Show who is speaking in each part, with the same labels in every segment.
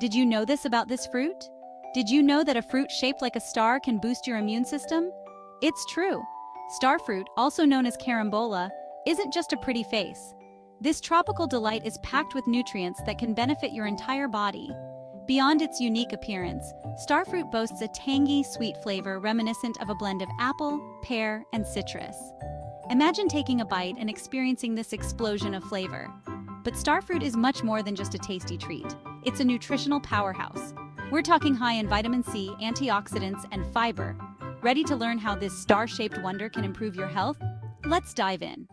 Speaker 1: Did you know this about this fruit? Did you know that a fruit shaped like a star can boost your immune system? It's true. Star fruit, also known as carambola, isn't just a pretty face. This tropical delight is packed with nutrients that can benefit your entire body. Beyond its unique appearance, star fruit boasts a tangy, sweet flavor reminiscent of a blend of apple, pear, and citrus. Imagine taking a bite and experiencing this explosion of flavor. But star fruit is much more than just a tasty treat. It's a nutritional powerhouse. We're talking high in vitamin C, antioxidants, and fiber. Ready to learn how this star-shaped wonder can improve your health? Let's dive in.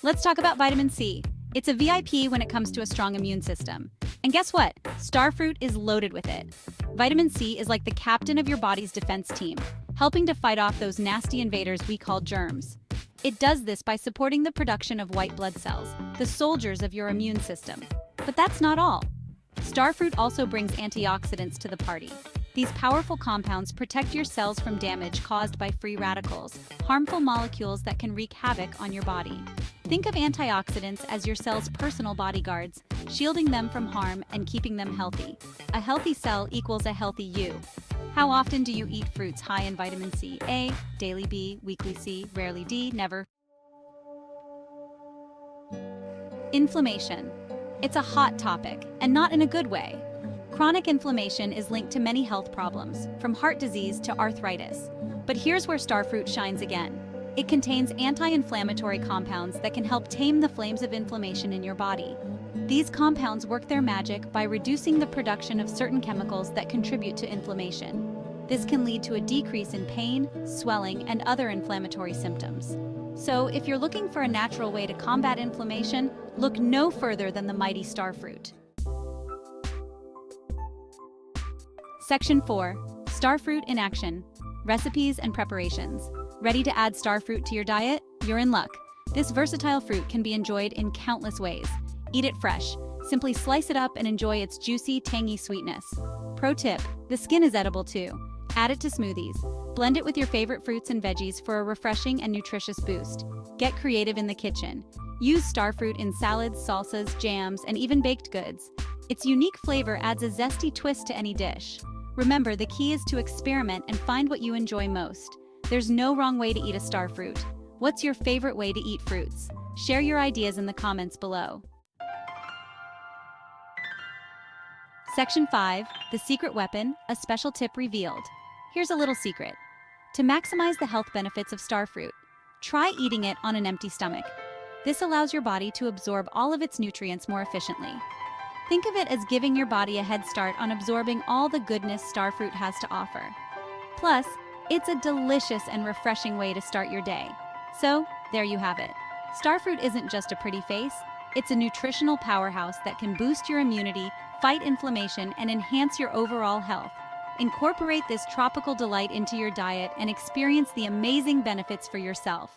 Speaker 1: Let's talk about vitamin C. It's a VIP when it comes to a strong immune system. And guess what? Star fruit is loaded with it. Vitamin C is like the captain of your body's defense team, helping to fight off those nasty invaders we call germs. It does this by supporting the production of white blood cells, the soldiers of your immune system. But that's not all. Star fruit also brings antioxidants to the party. These powerful compounds protect your cells from damage caused by free radicals, harmful molecules that can wreak havoc on your body. Think of antioxidants as your cell's personal bodyguards, shielding them from harm and keeping them healthy. A healthy cell equals a healthy you. How often do you eat fruits high in vitamin C? A, daily; B, weekly; C, rarely; D, never. Inflammation. It's a hot topic, and not in a good way. Chronic inflammation is linked to many health problems, from heart disease to arthritis. But here's where star fruit shines again. It contains anti-inflammatory compounds that can help tame the flames of inflammation in your body. These compounds work their magic by reducing the production of certain chemicals that contribute to inflammation. This can lead to a decrease in pain, swelling, and other inflammatory symptoms. So, if you're looking for a natural way to combat inflammation, look no further than the mighty star fruit. Section 4. Star fruit in action. Recipes and preparations. Ready to add star fruit to your diet? You're in luck. This versatile fruit can be enjoyed in countless ways. Eat it fresh. Simply slice it up and enjoy its juicy, tangy sweetness. Pro tip: the skin is edible too. Add it to smoothies. Blend it with your favorite fruits and veggies for a refreshing and nutritious boost. Get creative in the kitchen. Use star fruit in salads, salsas, jams, and even baked goods. Its unique flavor adds a zesty twist to any dish. Remember, the key is to experiment and find what you enjoy most. There's no wrong way to eat a star fruit. What's your favorite way to eat fruits? Share your ideas in the comments below. Section 5. The secret weapon, a special tip revealed. Here's a little secret. To maximize the health benefits of star fruit, try eating it on an empty stomach. This allows your body to absorb all of its nutrients more efficiently. Think of it as giving your body a head start on absorbing all the goodness star fruit has to offer. Plus, it's a delicious and refreshing way to start your day. So, there you have it. Star fruit isn't just a pretty face, it's a nutritional powerhouse that can boost your immunity, fight inflammation, and enhance your overall health. Incorporate this tropical delight into your diet and experience the amazing benefits for yourself.